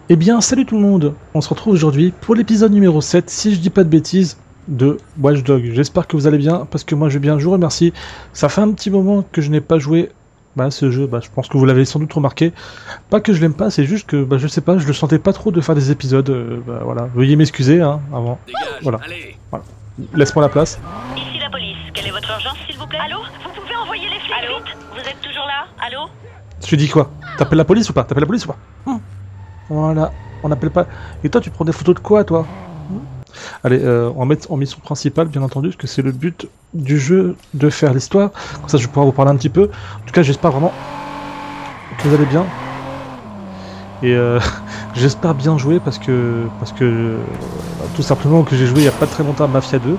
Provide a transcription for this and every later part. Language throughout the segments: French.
Eh bien, salut tout le monde. On se retrouve aujourd'hui pour l'épisode numéro 7, si je dis pas de bêtises, de Watch Dogs. J'espère que vous allez bien, parce que moi je vais bien, je vous remercie. Ça fait un petit moment que je n'ai pas joué à ce jeu, je pense que vous l'avez sans doute remarqué. Pas que je l'aime pas, c'est juste que, je sais pas, je le sentais pas trop de faire des épisodes, voilà. Veuillez m'excuser, hein, avant. Dégage, Voilà. allez. Voilà. Laisse-moi la place. Ici la police. Quelle est votre urgence, s'il vous plaît? Allô? Vous pouvez envoyer les flics vite? Vous êtes toujours là? Allô? Tu dis quoi? T'appelles la police ou pas? T'appelles la police ou pas? Voilà. On n'appelle pas... Et toi, tu prends des photos de quoi, toi? Allez, on va mettre en mission principale, bien entendu, parce que c'est le but du jeu de faire l'histoire. Comme ça, je vais pouvoir vous parler un petit peu. En tout cas, j'espère vraiment que vous allez bien. Et j'espère bien jouer parce que tout simplement que j'ai joué il n'y a pas très longtemps à Mafia 2,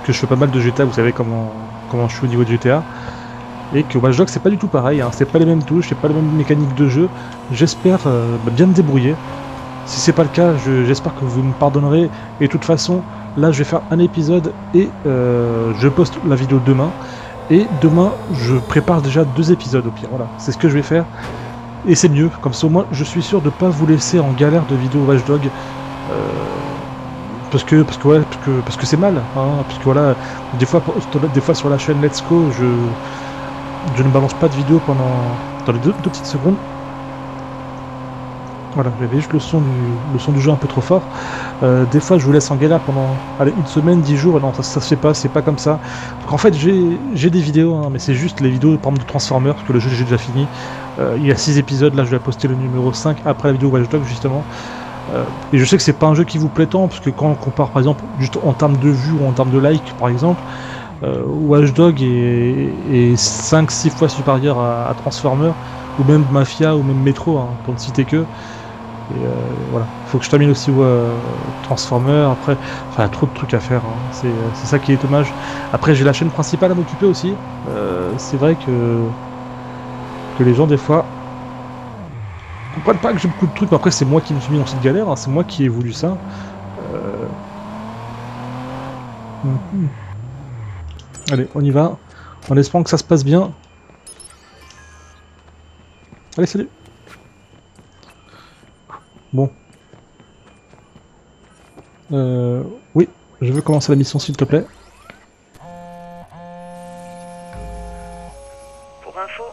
que je fais pas mal de GTA, vous savez comment je suis au niveau de GTA. Et que Watch Dogs c'est pas du tout pareil, hein, c'est pas les mêmes touches, c'est pas les mêmes mécaniques de jeu. J'espère bien me débrouiller. Si c'est pas le cas, j'espère que vous me pardonnerez. Et de toute façon, là je vais faire un épisode et je poste la vidéo demain. Et demain, je prépare déjà 2 épisodes au pire. Voilà, c'est ce que je vais faire. Et c'est mieux, comme ça au moins je suis sûr de pas vous laisser en galère de vidéos Watch Dogs. Parce que c'est mal, hein, parce que voilà, des fois sur la chaîne Let's Go, je ne balance pas de vidéo dans les deux petites secondes. Voilà, j'avais juste le son du jeu un peu trop fort. Des fois, je vous laisse en galère pendant une semaine, 10 jours, et non, ça se fait pas, c'est pas comme ça. Donc en fait, j'ai des vidéos, hein, mais c'est juste les vidéos, par exemple, de Transformers, parce que le jeu, j'ai déjà fini. Il y a 6 épisodes, là, je vais poster le numéro 5 après la vidéo Watch Dogs, justement. Et je sais que c'est pas un jeu qui vous plaît tant, parce que quand on compare, par exemple, juste en termes de vues ou en termes de likes, par exemple, Watch Dogs est 5-6 fois supérieur à Transformers, ou même Mafia, ou même Metro, hein, pour ne citer que. Et voilà, faut que je termine aussi Transformers. Après, il y a trop de trucs à faire, hein. C'est ça qui est dommage. Après, j'ai la chaîne principale à m'occuper aussi. C'est vrai que les gens, des fois, comprennent pas que j'ai beaucoup de trucs. Mais après, c'est moi qui me suis mis dans cette galère, hein. C'est moi qui ai voulu ça. Allez, on y va. En espérant que ça se passe bien. Allez, salut. Bon. Oui, je veux commencer la mission s'il te plaît. Pour info,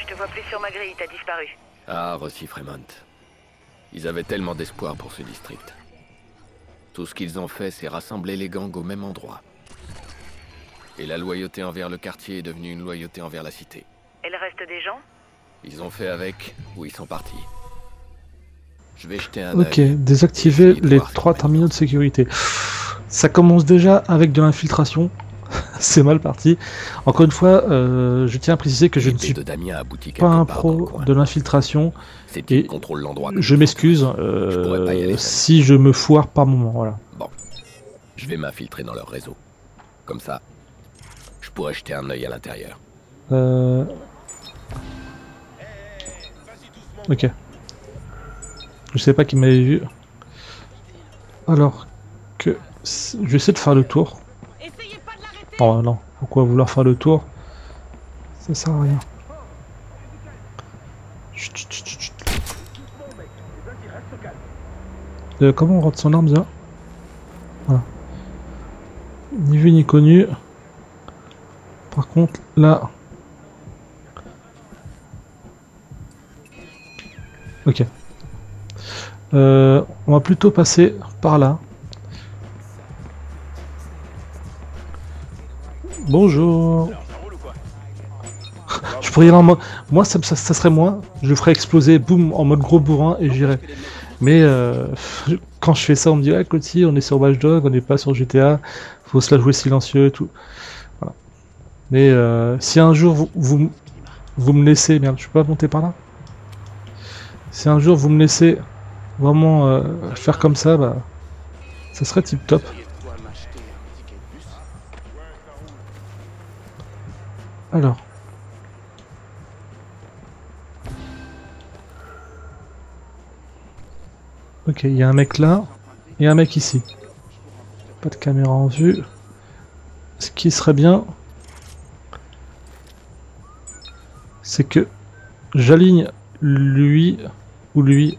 je te vois plus sur ma grille, t'as disparu. Ah, Rossi Fremont. Ils avaient tellement d'espoir pour ce district. Tout ce qu'ils ont fait, c'est rassembler les gangs au même endroit. Et la loyauté envers le quartier est devenue une loyauté envers la cité. Et le reste des gens? Ils ont fait avec, ou ils sont partis. Je vais jeter un Ok, œil. désactiver les 3 terminaux de sécurité. Ça commence déjà avec de l'infiltration. C'est mal parti. Encore une fois, je tiens à préciser que je ne suis de Damien aboutit pas un quelque part dans le pro coin. de l'infiltration. C'est Et qui contrôle l'endroit. je m'excuse pourrais pas y aller seul. si je me foire par moment. Voilà. Bon, je vais m'infiltrer dans leur réseau. Comme ça, je pourrais jeter un œil à l'intérieur. Ok. Je sais pas qui m'avait vu. Alors que... Je vais essayer de faire le tour. Oh non, pourquoi vouloir faire le tour? Ça sert à rien. Chut, chut, chut, chut. Comment on rentre son arme là? Voilà. Ni vu ni connu. Par contre, là... Ok. On va plutôt passer par là. Bonjour. Je pourrais y aller en mode... Moi, ça serait moi. Je le ferais exploser, boum, en mode gros bourrin et j'irais. Mais quand je fais ça, on me dit ah, Coty, on est sur Watch Dogs, on n'est pas sur GTA. Faut se la jouer silencieux et tout. Voilà. Mais si un jour vous me laissez... Merde, je peux pas monter par là? Si un jour vous me laissez vraiment faire comme ça, ça serait tip top. Alors. Ok, il y a un mec là, et un mec ici. Pas de caméra en vue. Ce qui serait bien, c'est que j'aligne lui ou lui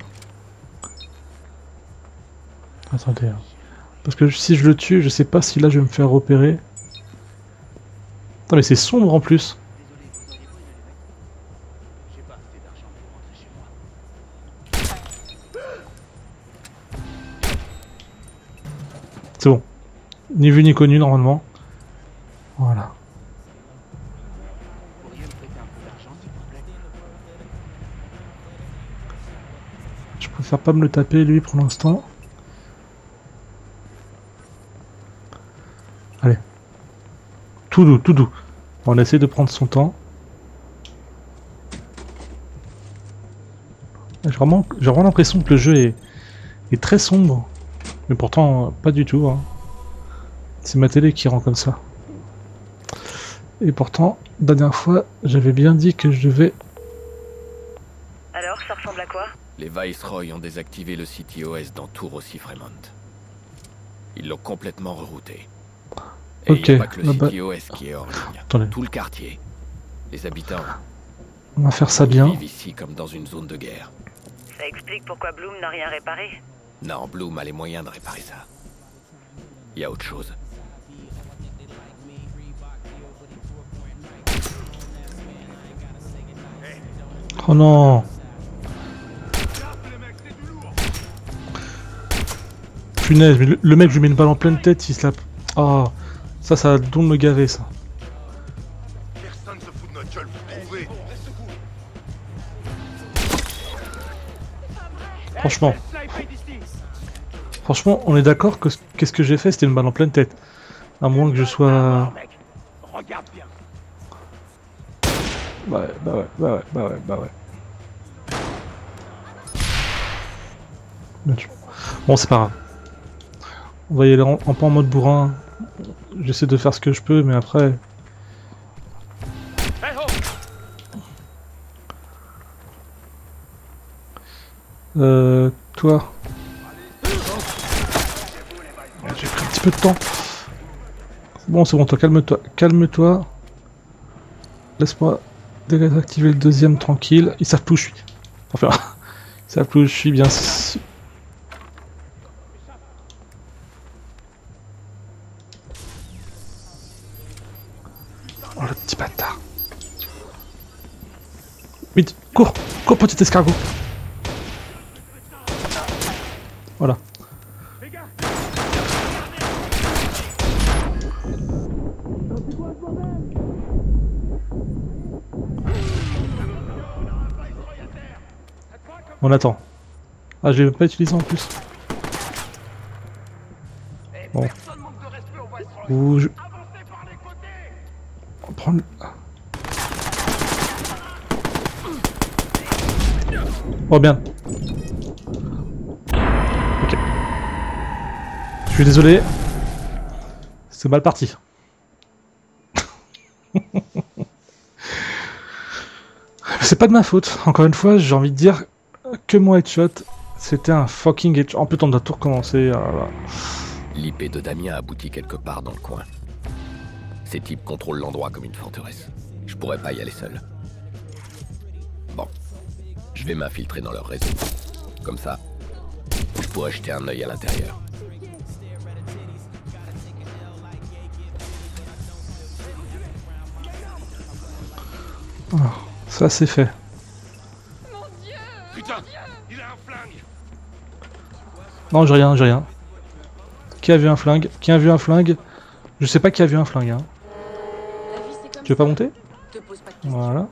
Attendez. Parce que si je le tue, je sais pas si là je vais me faire repérer. Putain, mais c'est sombre en plus. C'est bon. Ni vu ni connu normalement. Voilà. Je préfère pas me le taper lui pour l'instant. Allez. Tout doux, tout doux. On essaie de prendre son temps. J'ai vraiment l'impression que le jeu est très sombre. Mais pourtant, pas du tout. Hein. C'est ma télé qui rend comme ça. Et pourtant, la dernière fois, j'avais bien dit que je devais... Alors, ça ressemble à quoi? Les Viceroy ont désactivé le CTOS dans tout Rossi Fremont. Ils l'ont complètement rerouté. Et Ok, il n'y a pas que le bah, CTOS qui est hors ligne. Attendez. Tout le quartier. Les habitants On va faire ça bien. vivent ici comme dans une zone de guerre. Ça explique pourquoi Bloom n'a rien réparé. Non, Bloom a les moyens de réparer ça. Il y a autre chose. Oh non. Punaise, mais le mec, je lui mets une balle en pleine tête, il se la... Oh, ça a le don de me gaver, ça. Personne se fout de notre gueule pour trouver. Franchement, on est d'accord que qu'est-ce que j'ai fait, c'était une balle en pleine tête. À moins que je sois... Regarde bien. Bah ouais. Bon, c'est pas grave. On va y aller en pas en mode bourrin. J'essaie de faire ce que je peux, mais après... Toi... J'ai pris un petit peu de temps. Bon, c'est bon, toi, calme-toi. Calme-toi. Laisse-moi désactiver le deuxième tranquille. Ils savent plus où je suis. Enfin, ils savent plus où je suis, bien sûr. Oh, le petit bâtard. Vite, cours. Cours, petit escargot. Voilà. On attend. Ah, je l'ai pas utilisé en plus. Bon. Ou je... On prend le... Oh bien. Ok. Je suis désolé. C'est mal parti. C'est pas de ma faute. Encore une fois, j'ai envie de dire que mon headshot, c'était un fucking headshot. En plus, on doit tout recommencer. L'IP de Damien aboutit quelque part dans le coin. Ces types contrôlent l'endroit comme une forteresse. Je pourrais pas y aller seul. Bon. Je vais m'infiltrer dans leur réseau. Comme ça, je pourrais jeter un œil à l'intérieur. Alors, ça c'est fait. Putain, il a un flingue. Non, j'ai rien. Qui a vu un flingue? Qui a vu un flingue? Je sais pas qui a vu un flingue. Hein. Tu veux pas monter? Voilà.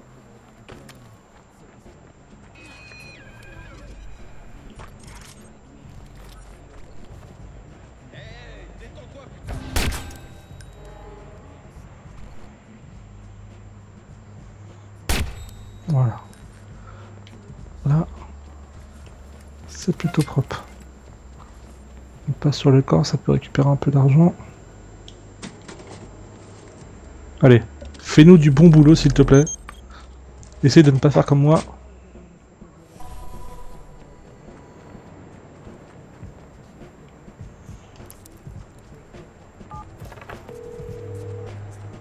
Voilà. Là, c'est plutôt propre. On passe sur le corps, ça peut récupérer un peu d'argent. Allez, fais-nous du bon boulot s'il te plaît. Essaye de ne pas faire comme moi.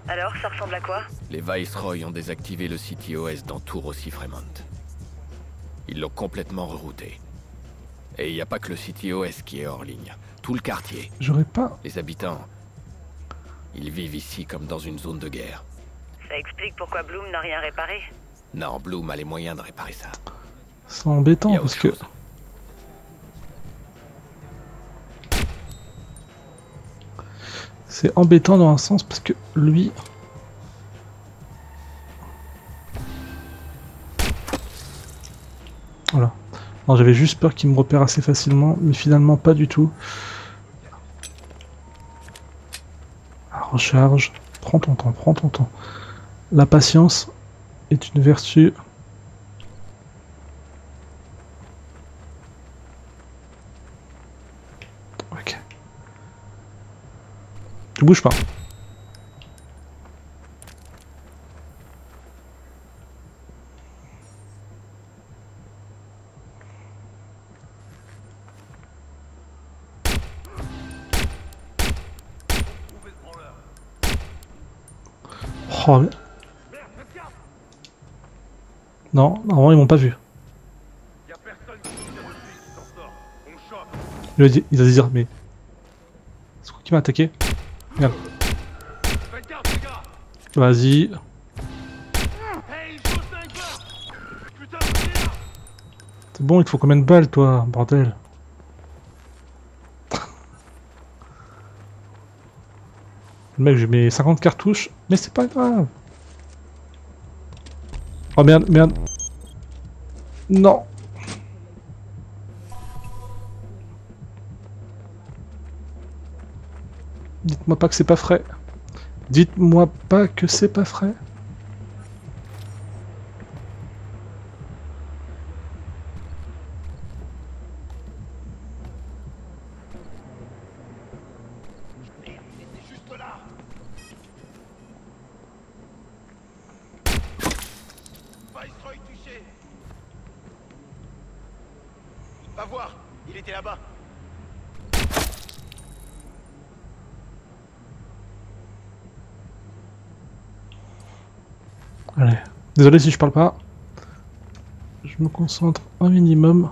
Alors, ça ressemble à quoi? Les Viceroy ont désactivé le CTOS dans tout Rossi Fremont. Ils l'ont complètement rerouté. Et il n'y a pas que le City OS qui est hors ligne. Tout le quartier. J'aurais pas... Les habitants, ils vivent ici comme dans une zone de guerre. Ça explique pourquoi Bloom n'a rien réparé. Non, Bloom a les moyens de réparer ça. C'est embêtant Il y a parce autre que... chose. C'est embêtant dans un sens parce que lui... Voilà. Non, j'avais juste peur qu'il me repère assez facilement, mais finalement pas du tout. La recharge. Prends ton temps, prends ton temps. La patience est une vertu. Ok. Tu bouges pas. Oh, mais... Non, normalement ils m'ont pas vu. Y a personne qui nous tire dessus qui s'en sort. On chope. Il va se dire, mais... C'est quoi qui m'a attaqué? Regarde. Faites gaffe, les gars. Vas-y. Hey, il joue au sniper. Putain, c'est là. C'est bon, il te faut combien de balles, toi, bordel? Le mec, j'ai mis 50 cartouches, mais c'est pas grave. Oh merde, merde. Non. Dites-moi pas que c'est pas frais. Dites-moi pas que c'est pas frais. C'est juste là. Viceroy touché. Va voir, il était là-bas. Allez. Désolé si je parle pas. Je me concentre un minimum.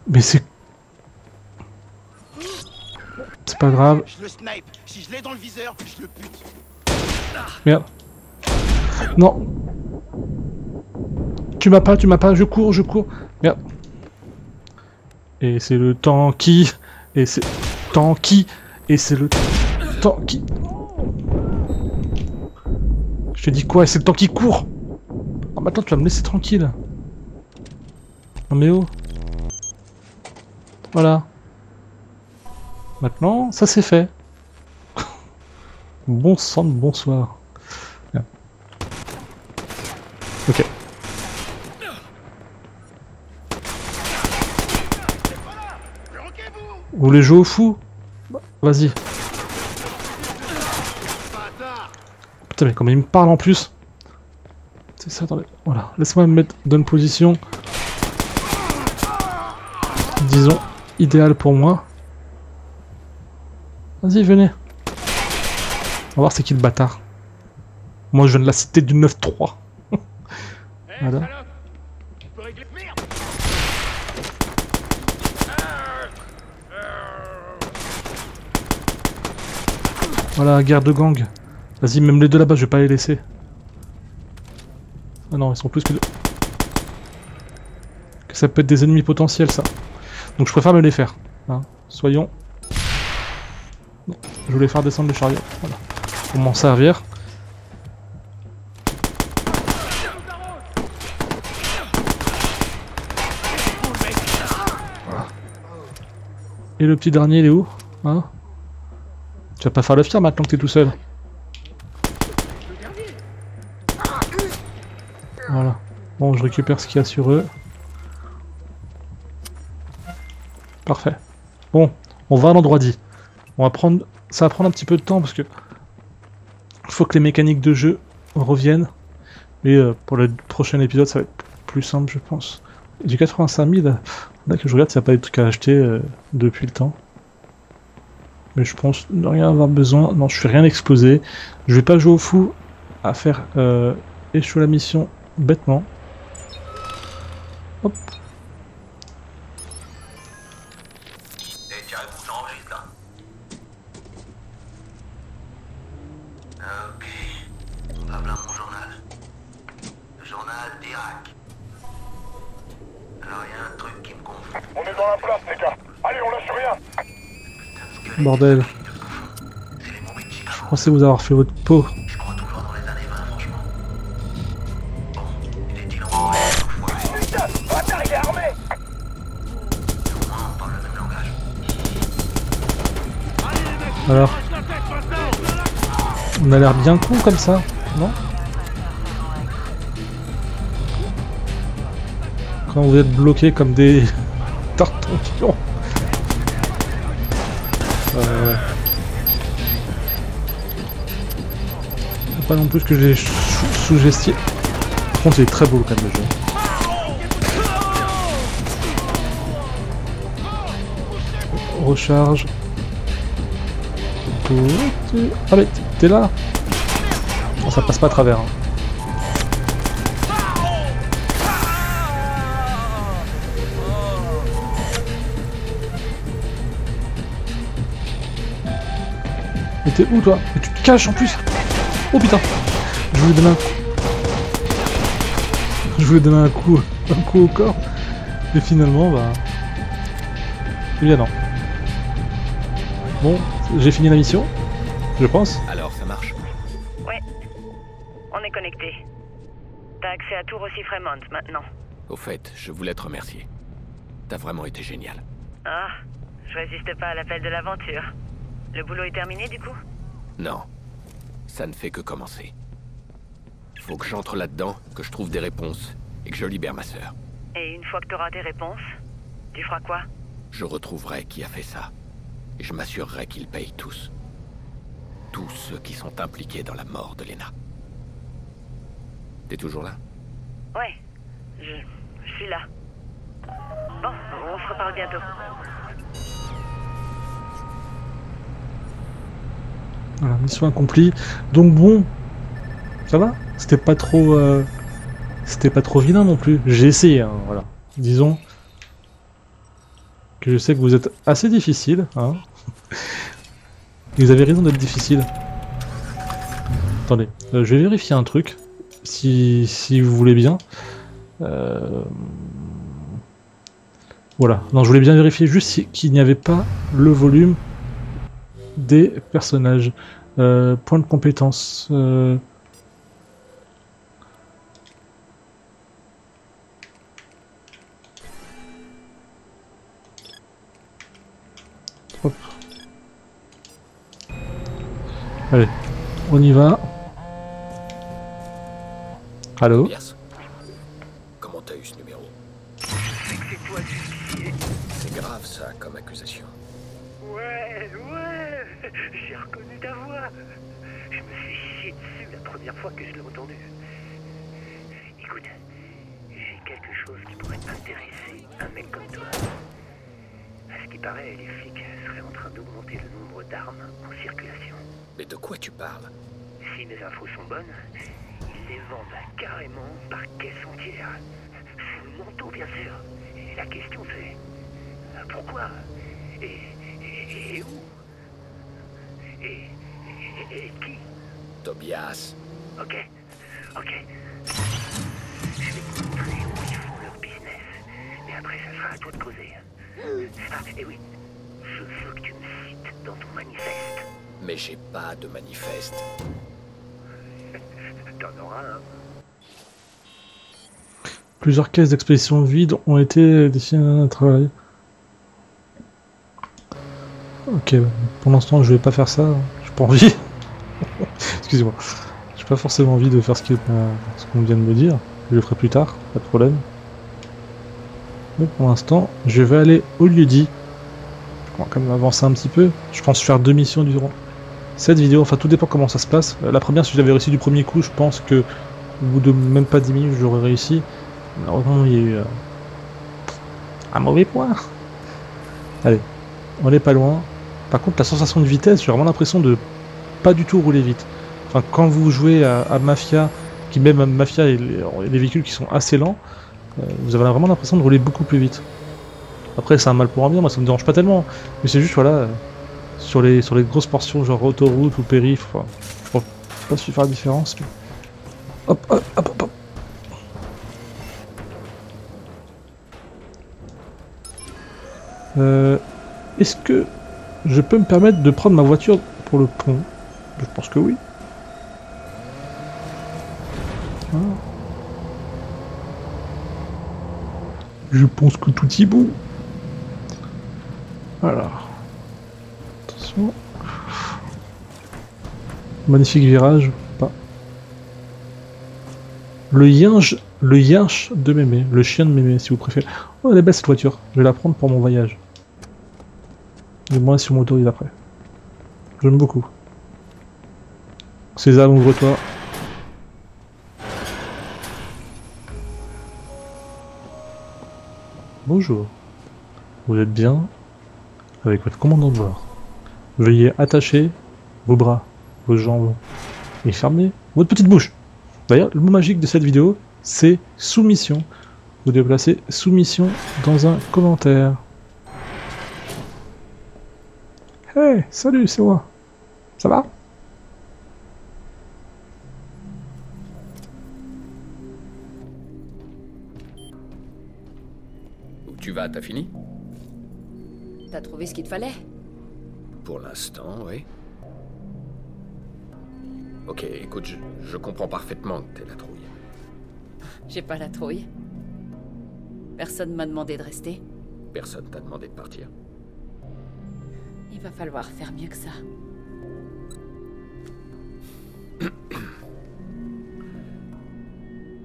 Mais c'est pas grave. Je le snipe. Si je l'ai dans le viseur, je le bute. Merde. Non. Tu m'as pas, je cours, je cours. Merde. Et c'est le temps qui... Et c'est... Temps qui... Et c'est le... Temps qui... Je te dis quoi? C'est le temps qui court. Oh, maintenant tu vas me laisser tranquille. Non mais oh. Voilà. Maintenant, ça c'est fait. Bon sang de bonsoir. Bien. Ok. Vous voulez jouer au fou? Vas-y. Putain mais comme il me parle en plus. C'est ça, attendez. Voilà. Laisse-moi me mettre dans une position. Disons, idéale pour moi. Vas-y, venez. On va voir c'est qui le bâtard. Moi je viens de la cité du 9-3. Voilà. Voilà, guerre de gang. Vas-y, même les deux là-bas, je vais pas les laisser. Ah non, ils sont plus que deux. Que ça peut être des ennemis potentiels, ça. Donc je préfère me les faire. Hein. Soyons... Non, je voulais faire descendre le chariot. Voilà. Pour m'en servir. Voilà. Et le petit dernier, il est où? Hein? Tu vas pas faire le fier maintenant que t'es tout seul. Voilà. Bon, je récupère ce qu'il y a sur eux. Parfait. Bon, on va à l'endroit dit. On va prendre... Ça va prendre un petit peu de temps parce que... Il faut que les mécaniques de jeu reviennent. Et pour le prochain épisode, ça va être plus simple, je pense. J'ai 85 000. Là que je regarde s'il n'y a pas des trucs à acheter depuis le temps. Mais je pense ne rien avoir besoin. Non, je fais rien exploser. Je vais pas jouer au fou à faire échouer la mission bêtement. Hop. Et Jack, ça enregistre là. Ok. Pas plein mon journal. Le journal d'Irak. Alors il y a un truc qui me confond. On est dans la place, les gars. Allez, on lâche rien. Bordel. C'est les momies de Je Chicago. pensais vous avoir fait votre peau. Je crois toujours dans les années 20, franchement. Bon, était-il en vrai fois? Putain, bâtard, il est armé. Au moins on parle le même langage. Allez, les mecs, Alors, lâche la tête maintenant. on a l'air bien con comme ça, non? Quand vous êtes bloqués comme des tartons. Ouais. Faut pas non plus que j'ai sous-estimé. Par contre, c'est très beau quand même le jeu. Recharge. Ah mais t'es là. Oh, ça passe pas à travers. Hein. Mais t'es où toi? Mais tu te caches en plus. Oh putain. Je voulais donner un coup. Je voulais donner un coup au corps. Et finalement bah... Eh bien non. Bon, j'ai fini la mission. Je pense. Alors, ça marche? Ouais. On est connecté. T'as accès à tout aussi Fremont maintenant. Au fait, je voulais te remercier. T'as vraiment été génial. Ah, je résiste pas à l'appel de l'aventure. Le boulot est terminé du coup? Non. Ça ne fait que commencer. Faut que j'entre là-dedans, que je trouve des réponses, et que je libère ma sœur. Et une fois que t'auras tes réponses, tu feras quoi? Je retrouverai qui a fait ça. Et je m'assurerai qu'ils payent tous. Tous ceux qui sont impliqués dans la mort de Lena. T'es toujours là? Ouais, je suis là. Bon, on se reparle bientôt. Voilà, mission accomplie. Donc bon, ça va. C'était pas trop vilain non plus. J'ai essayé, hein, voilà. Disons que je sais que vous êtes assez difficile, hein. Et vous avez raison d'être difficile. Attendez, je vais vérifier un truc, si vous voulez bien. Voilà. Non, je voulais bien vérifier juste qu'il n'y avait pas le volume des personnages. Point de compétence. Hop. Allez, on y va. Allô? Yes. Comment t'as eu ce numéro? C'est toi le justicier. C'est grave ça comme accusation. Ouais. J'ai reconnu ta voix. Je me suis chié dessus la première fois que je l'ai entendu. Écoute, j'ai quelque chose qui pourrait intéresser un mec comme toi. À ce qui paraît, les flics seraient en train d'augmenter le nombre d'armes en circulation. Mais de quoi tu parles? Si mes infos sont bonnes, ils les vendent carrément par caisse entière. Sous le manteau, bien sûr. Et la question c'est... pourquoi? Et où? Et qui? Tobias. Ok. Je vais te montrer où ils font leur business. Mais après, ça sera à toi de causer. Ah, et oui. Je veux que tu me cites dans ton manifeste. Mais j'ai pas de manifeste. T'en auras un. Plusieurs caisses d'expédition vides ont été destinées à travailler. Ok, pour l'instant je vais pas faire ça, j'ai pas envie. Excusez-moi. J'ai pas forcément envie de faire ce qu'on vient de me dire. Je le ferai plus tard, pas de problème. Mais pour l'instant, je vais aller au lieu-dit. On va quand même avancer un petit peu. Je pense faire 2 missions durant cette vidéo. Enfin, tout dépend comment ça se passe. La première, si j'avais réussi du premier coup, je pense que au bout de même pas 10 minutes, j'aurais réussi. Malheureusement, il y a eu Un mauvais point. Allez, on est pas loin. Par contre, la sensation de vitesse, j'ai vraiment l'impression de pas du tout rouler vite. Enfin, quand vous jouez à Mafia, qui même à Mafia et les véhicules qui sont assez lents, vous avez vraiment l'impression de rouler beaucoup plus vite. Après, c'est un mal pour un bien, moi ça me dérange pas tellement. Mais c'est juste, voilà, sur les grosses portions, genre autoroute ou périph', enfin, je pense pas si faire la différence. Mais... Hop, hop, hop, hop, hop. Est-ce que je peux me permettre de prendre ma voiture pour le pont? Je pense que oui. Ah. Je pense que tout y est bon. Alors. Attention. Magnifique virage. Pas. Le yinche de Mémé. Le chien de Mémé, si vous préférez. Oh, elle est belle cette voiture. Je vais la prendre pour mon voyage. Et moi, si on m'autorise après. J'aime beaucoup. César, ouvre-toi. Bonjour. Vous êtes bien avec votre commandant de bord. Veuillez attacher vos bras, vos jambes et fermer votre petite bouche. D'ailleurs, le mot magique de cette vidéo, c'est soumission. Vous devez placer soumission dans un commentaire. Hey, salut, c'est moi. Ça va? Où tu vas, t'as fini? T'as trouvé ce qu'il te fallait? Pour l'instant, oui. Ok, écoute, je comprends parfaitement que t'aies la trouille. J'ai pas la trouille. Personne m'a demandé de rester. Personne t'a demandé de partir. Il va falloir faire mieux que ça.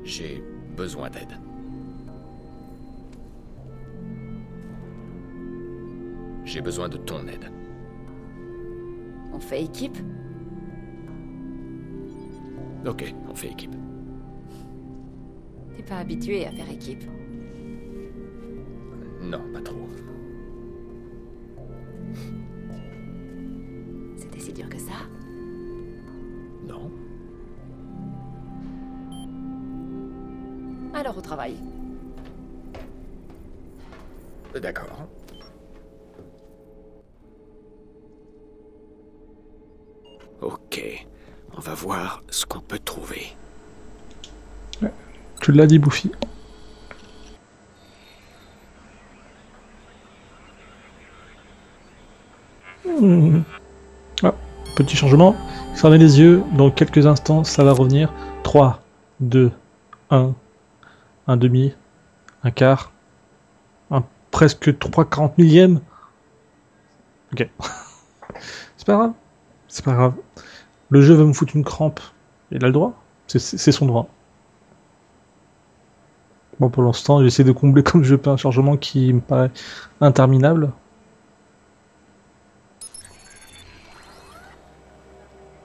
J'ai besoin d'aide. J'ai besoin de ton aide. On fait équipe? Ok, on fait équipe. T'es pas habitué à faire équipe. Non, pas trop. C'était si dur que ça? Non. Alors au travail. D'accord. Ok, on va voir ce qu'on peut trouver. Ouais. Tu l'as dit, Bouffi. Ah, petit changement. Fermez les yeux. Dans quelques instants, ça va revenir. 3, 2, 1, un demi, un quart, un presque 3/40 millième. Ok. C'est pas grave. C'est pas grave. Le jeu va me foutre une crampe. Il a le droit. C'est son droit. Bon, pour l'instant, j'essaie de combler comme je peux un chargement qui me paraît interminable.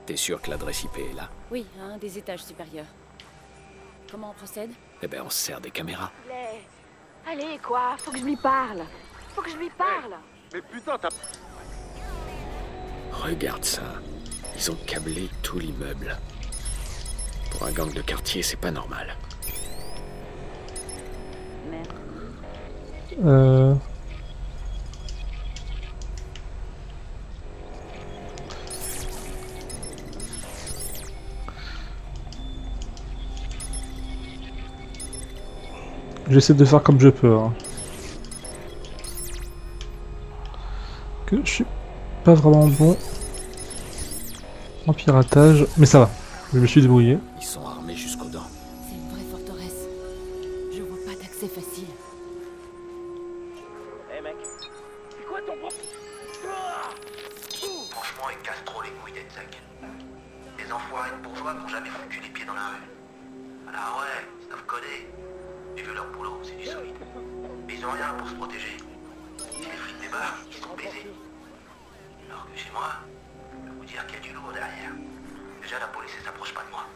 T'es sûr que l'adresse IP est là? Oui, à un des étages supérieurs. Comment on procède? Eh ben, on se sert des caméras. Allez, quoi? Faut que je lui parle. Faut que je lui parle. Mais putain, t'as... Regarde ça. Ils ont câblé tout l'immeuble. Pour un gang de quartier, c'est pas normal. J'essaie de faire comme je peux. Hein. Que je suis pas vraiment bon en piratage, mais ça va. Je me suis débrouillé. Ils sont armés jusqu'aux dents. C'est une vraie forteresse. Je vois pas d'accès facile. Eh mec, c'est quoi ton problème? Franchement, ils cassent trop les couilles d'être secs. Les enfoirés de bourgeois n'ont jamais foutu les pieds dans la rue. Alors ouais, ils savent coder. J'ai vu leur boulot, c'est du solide. Mais ils ont rien pour se protéger. Si les flics débarquent, ils sont baisés. Alors que chez moi, je peux vous dire qu'il y a du lourd derrière. Déjà, la police, elle s'approche pas de moi.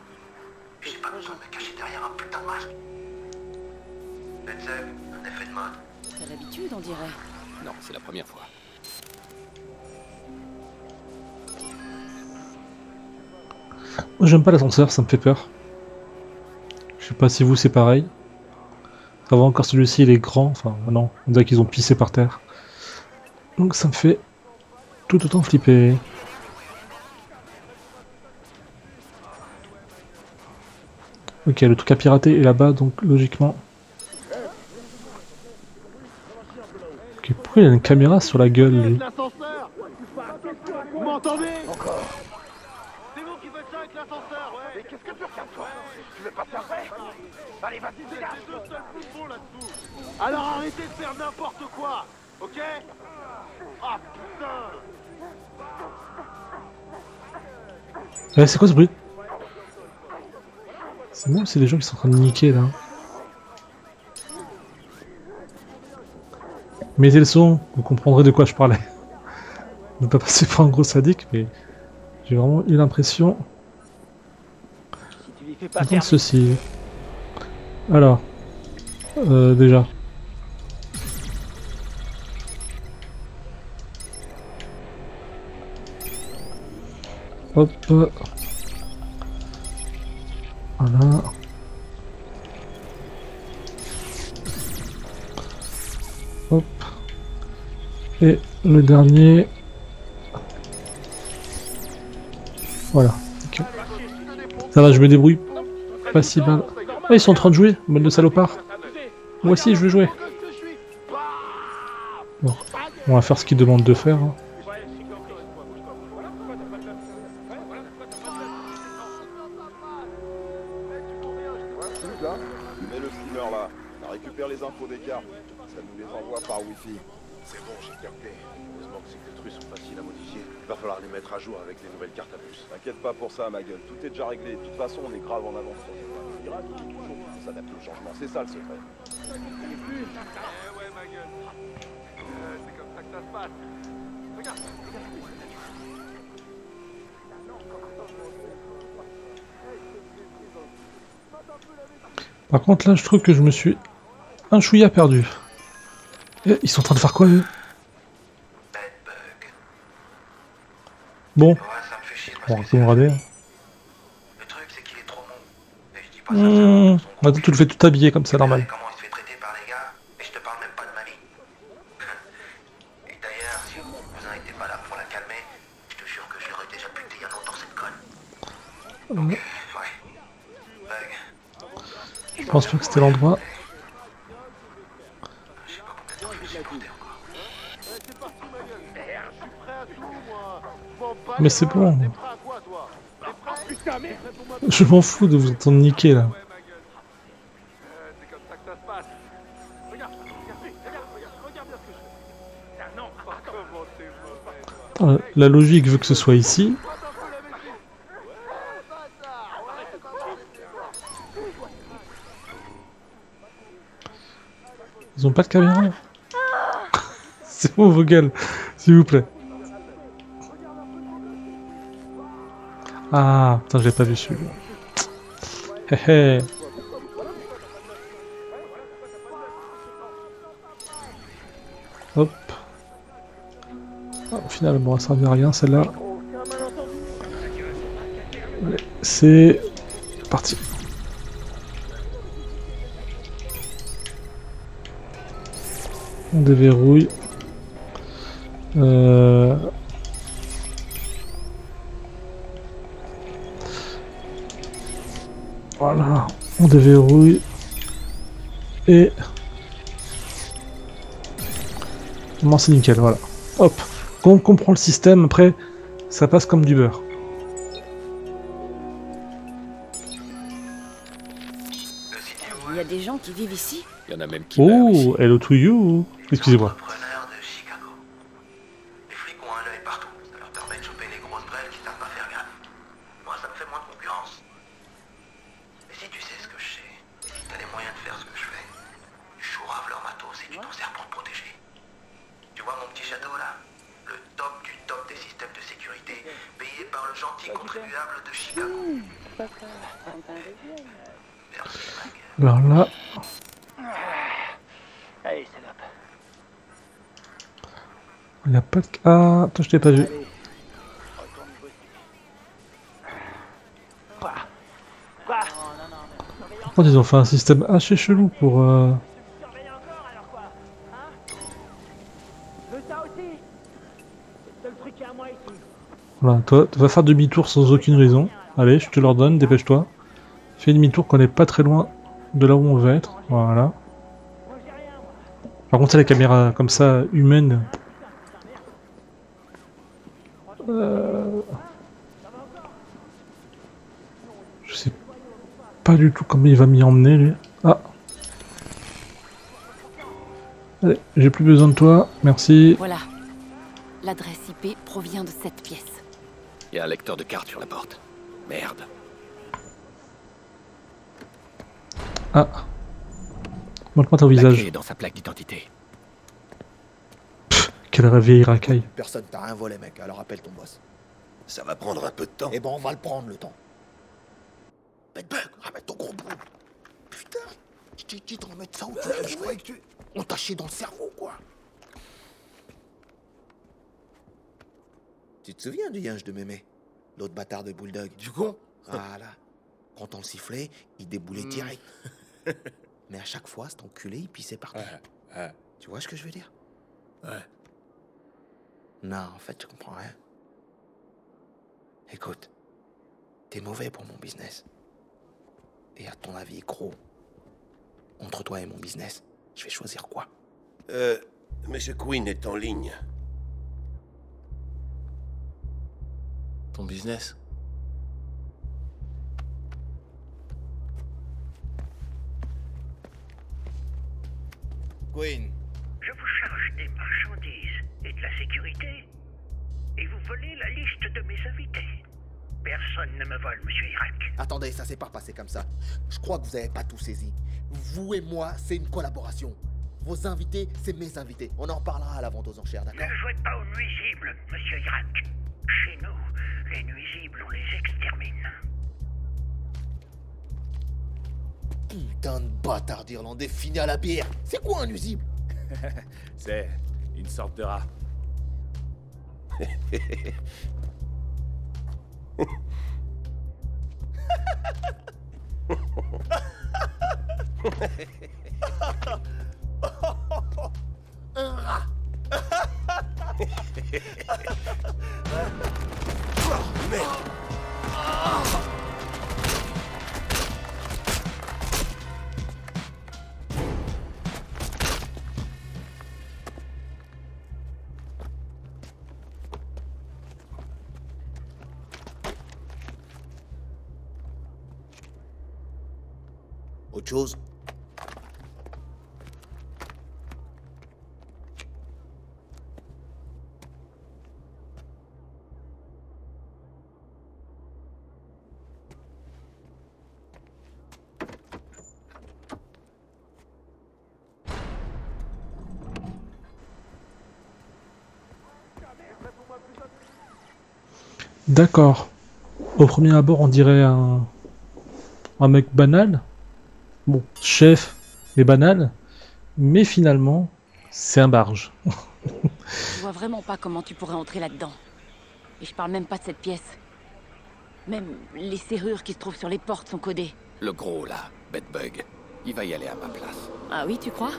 Puis j'ai pas besoin de me cacher derrière un putain de masque. Red Zug, un effet de mode. T'as l'habitude, on dirait. Non, c'est la première fois. Moi, j'aime pas l'ascenseur, ça me fait peur. Je sais pas si vous c'est pareil. Ça va encore celui-ci, il est grand. Enfin, non, on dirait qu'ils ont pissé par terre. Donc ça me fait tout autant flipper. Ok, le truc à pirater est là-bas, donc logiquement... Ok, pourquoi il a une caméra sur la gueule, lui? L'ascenseur. Vous m'entendez? Encore. C'est vous qui faites ça avec l'ascenseur, ouais. Mais qu'est-ce que tu regardes, toi? Tu veux pas faire vrai? Allez, vas-y, dégage. C'est deux seuls plus bons là-dessous. Alors arrêtez de faire n'importe quoi, ok? Ah putain. C'est quoi ce bruit? C'est moi ou c'est des gens qui sont en train de niquer, là? Mettez le son, vous comprendrez de quoi je parlais. Ne pas passer pour un gros sadique, mais j'ai vraiment eu l'impression d'entendre ceci. Alors, déjà. Hop. Voilà. Hop. Et le dernier. Voilà. Okay. Ça va, je me débrouille. Pas si mal. Ah, ils sont en train de jouer, mode de salopard. Moi aussi, je vais jouer. Bon, on va faire ce qu'ils demandent de faire. Hein. Mets le steamer là, on récupère les infos des cartes, ça nous les envoie par wifi. C'est bon, j'ai capté. Heureusement que ces trucs sont faciles à modifier. Il va falloir les mettre à jour avec les nouvelles cartes à puce. T'inquiète pas pour ça ma gueule, tout est déjà réglé, de toute façon on est grave en avance sur les pirates, toujours faut s'adapter au changement, c'est ça le secret. Ouais, ma gueule. C'est comme ça que ça se passe. Regarde, Par contre, là, je trouve que je me suis un chouïa perdu. Et ils sont en train de faire quoi, eux? Bon. On va tout rader. Le truc, c'est qu'il est trop mou. Et je dis pas ça. Attends, tu le fais tout habillé comme ça, normal. Comment il se fait traiter par les gars, et je te parle même pas de ma vie. Et d'ailleurs, si vous n'étiez pas là pour la calmer, je te jure que je l'aurais déjà buté il y a longtemps cette conne. Donc, ouais. Bug. Je pense pas que c'était l'endroit. Je sais pas combien de temps je vais supporter encore. c'est parti, ma gueule. Je suis prêt à tout, moi. M'en bats Mais les c'est reins. bon. T'es prêt à quoi, toi? T'es prêt? Putain, mais prêt pour moi. Je m'en fous de vous entendre niquer, là. Ouais, ma gueule. C'est comme ça que ça se passe. Regarde, regarde bien ce que je fais. Ah non, oh, comment t'es mauvais, toi. La logique veut que ce soit ici. Ils ont pas de caméra. C'est bon vos gueules, s'il vous plaît. Ah, putain, j'ai pas vu celui-là. Hé hé. Hop. Ah, au final, bon, elle servait à rien celle-là. C'est parti. On déverrouille. Voilà, on déverrouille. Et... Bon, c'est nickel, voilà. Hop. Quand on comprend le système, après, ça passe comme du beurre. Il y a des gens qui vivent ici? Il y en a même qui meurent ici. Oh, hello to you. Excusez-moi. Entrepreneurs de Chicago. Les flics ont un œil partout. Ça leur permet de choper les grosses brèves qui savent pas faire gaffe. Moi, ça me fait moins de concurrence. Mais si tu sais ce que je sais, et si t'as les moyens de faire ce que je fais, tu chourave leur matos et tu t'en sers pour te protéger. Tu vois mon petit château là? Le top du top des systèmes de sécurité, payé par le gentil contribuable de Chicago. Merci, Mike. Alors là... Allez, salope. Il n'y a pas de... Ah, attends, je t'ai pas vu. Par contre, ils ont fait un système assez chelou pour... Voilà, toi, tu vas faire demi-tour sans aucune raison. Allez, je te l'ordonne, dépêche-toi. Fais demi-tour qu'on n'est pas très loin de là où on veut être. Voilà. Par contre, c'est la caméra comme ça, humaine. Je sais pas du tout comment il va m'y emmener, lui. Ah. Allez, j'ai plus besoin de toi, merci. Voilà. L'adresse IP provient de cette pièce. Il y a un lecteur de cartes sur la porte. Merde. Ah. Montre-moi ton La visage. clé est dans sa plaque d'identité. Quelle vieille racaille. Personne t'a rien volé, mec, alors appelle ton boss. Ça va prendre un peu de temps. Eh ben, on va le prendre, le temps. Bedbug, ramène ton gros bout. Putain, je t'ai dit de remettre ça où tu l'as joué. On t'a chié dans le cerveau, quoi. Tu te souviens du yinche de Mémé? L'autre bâtard de Bulldog. Du con? Voilà. Quand on le sifflait, il déboulait direct. Mais à chaque fois, cet enculé, il pissait partout. Ouais. Tu vois ce que je veux dire? Ouais. Non, en fait, tu comprends rien. Écoute, t'es mauvais pour mon business. Et à ton avis, gros, entre toi et mon business, je vais choisir quoi? Monsieur Quinn est en ligne. Ton business? Quinn. Je vous charge des marchandises et de la sécurité. Et vous volez la liste de mes invités. Personne ne me vole, monsieur Irak. Attendez, ça s'est pas passé comme ça. Je crois que vous avez pas tout saisi. Vous et moi, c'est une collaboration. Vos invités, c'est mes invités. On en parlera à la vente aux enchères, d'accord? Ne jouez pas aux nuisibles, monsieur Irak. Chez nous, les nuisibles, on les extermine. Putain de bâtard d'Irlandais fini à la bière. C'est quoi un nuisible? C'est une sorte de rat. Un rat. Merde. Autre chose? D'accord. Au premier abord, on dirait un mec banal. Bon, chef, mais banal. Mais finalement, c'est un barge. Je vois vraiment pas comment tu pourrais entrer là-dedans. Et je parle même pas de cette pièce. Même les serrures qui se trouvent sur les portes sont codées. Le gros, là, Bedbug, il va y aller à ma place. Ah oui, tu crois?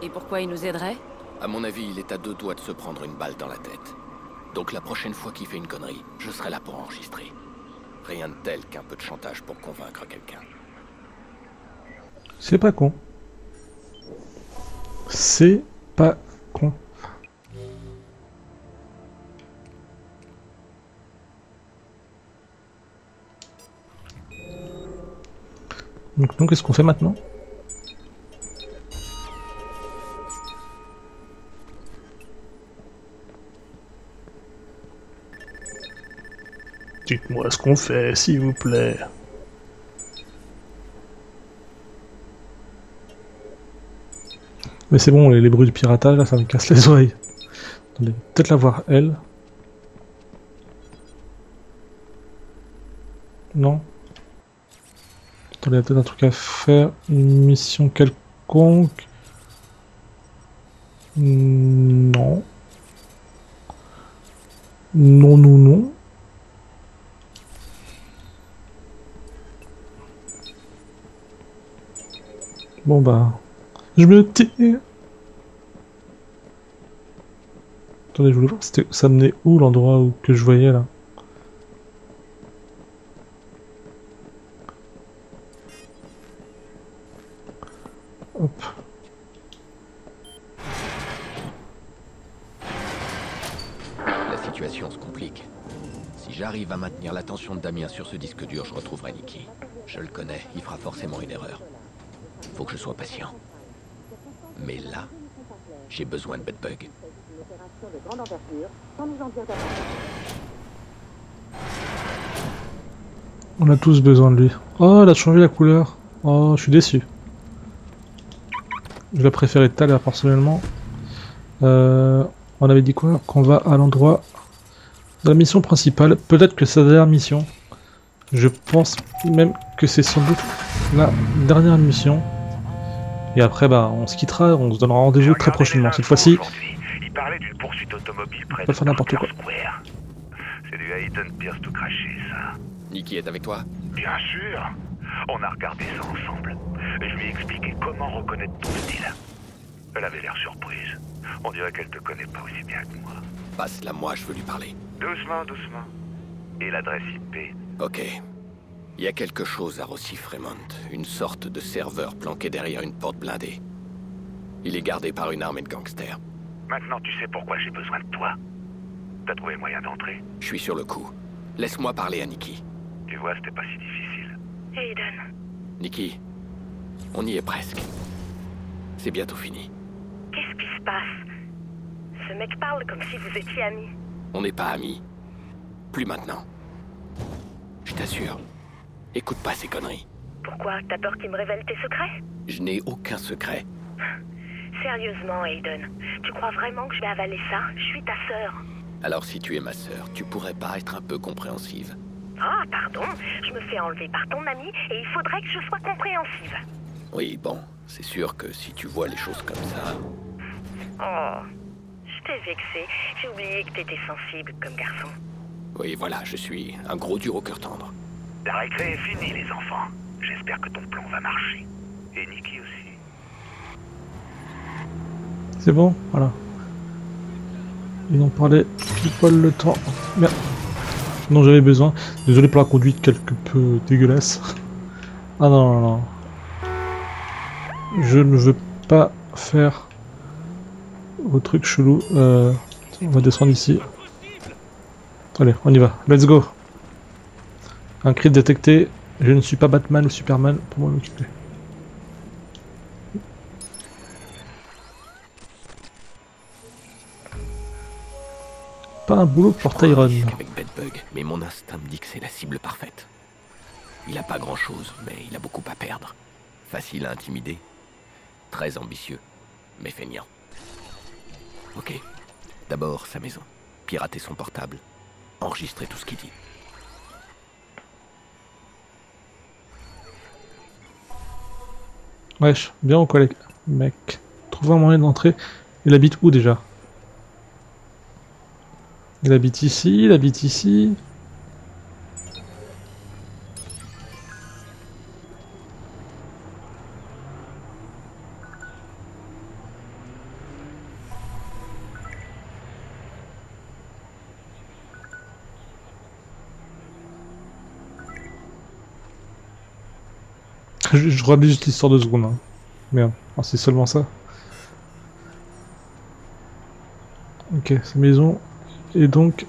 Et pourquoi il nous aiderait? À mon avis, il est à 2 doigts de se prendre une balle dans la tête. Donc la prochaine fois qu'il fait une connerie, je serai là pour enregistrer. Rien de tel qu'un peu de chantage pour convaincre quelqu'un. C'est pas con. C'est pas con. Donc qu'est-ce qu'on fait maintenant? Dites-moi ce qu'on fait, s'il vous plaît. Mais c'est bon, les bruits de piratage, là, ça me casse les oreilles. Attendez, peut-être la voir, elle. Non. Attendez, il y a peut-être un truc à faire. Une mission quelconque. Non. Non, non, non. Bon bah... Je me tais. Attendez, je voulais voir, ça menait où l'endroit que je voyais là? Hop. La situation se complique. Si j'arrive à maintenir l'attention de Damien sur ce disque dur, je retrouverai Nikki. Je le connais, il fera forcément une erreur. Faut que je sois patient. Mais là, j'ai besoin de Bedbug. On a tous besoin de lui. Oh, elle a changé la couleur. Oh, je suis déçu. Je la préférais tout à l'heure personnellement. On avait dit quoi? Qu'on va à l'endroit de la mission principale. Peut-être que c'est la dernière mission. Je pense même que c'est sans doute la dernière mission. Et après, bah, on se quittera, on se donnera rendez-vous très prochainement. Cette fois-ci, il parlait d'une poursuite automobile près pas de faire n'importe quoi. Square. C'est du Hayden Pierce tout craché, ça. Nikki est avec toi? Bien sûr. On a regardé ça ensemble. Et je lui ai expliqué comment reconnaître ton style. Elle avait l'air surprise. On dirait qu'elle te connaît pas aussi bien que moi. Passe-la moi, je veux lui parler. Doucement, doucement. Et l'adresse IP? Ok. Il y a quelque chose à Rossi Fremont. Une sorte de serveur planqué derrière une porte blindée. Il est gardé par une armée de gangsters. Maintenant, tu sais pourquoi j'ai besoin de toi. T'as trouvé le moyen d'entrer? Je suis sur le coup. Laisse-moi parler à Nikki. Tu vois, c'était pas si difficile. Hayden. Nikki, on y est presque. C'est bientôt fini. Qu'est-ce qui se passe? Ce mec parle comme si vous étiez amis. On n'est pas amis. Plus maintenant. Je t'assure. Écoute pas ces conneries. Pourquoi? T'as peur qu'il me révèle tes secrets? Je n'ai aucun secret. Sérieusement, Hayden, tu crois vraiment que je vais avaler ça? Je suis ta sœur. Alors si tu es ma sœur, tu pourrais pas être un peu compréhensive? Ah, pardon, je me fais enlever par ton ami et il faudrait que je sois compréhensive. Oui, bon, c'est sûr que si tu vois les choses comme ça... Oh, je t'ai vexé. J'ai oublié que t'étais sensible comme garçon. Oui, voilà, je suis un gros dur au cœur tendre. La récré est finie, les enfants. J'espère que ton plan va marcher. Et Nikki aussi. c'est bon, voilà. Ils en parlaient pile poil le temps. Merde. Non, j'avais besoin. Désolé pour la conduite quelque peu dégueulasse. Ah non, non, non. Je ne veux pas faire vos trucs chelous. On va descendre ici. Allez, on y va. Let's go. Un cri détecté. Je ne suis pas Batman ou Superman pour m'en occuper. Pas un boulot pour Tyrone. Avec Bedbug, mais mon instinct me dit que c'est la cible parfaite. Il a pas grand-chose, mais il a beaucoup à perdre. Facile à intimider. Très ambitieux, mais feignant. Ok. D'abord, sa maison. Pirater son portable. Enregistrer tout ce qu'il dit. Wesh, bien ou quoi les mecs? Trouver un moyen d'entrer. Il habite où déjà? Il habite ici, il habite ici. Je relis juste l'histoire de secondes. Hein. Merde, oh, c'est seulement ça. Ok, cette maison. Et donc...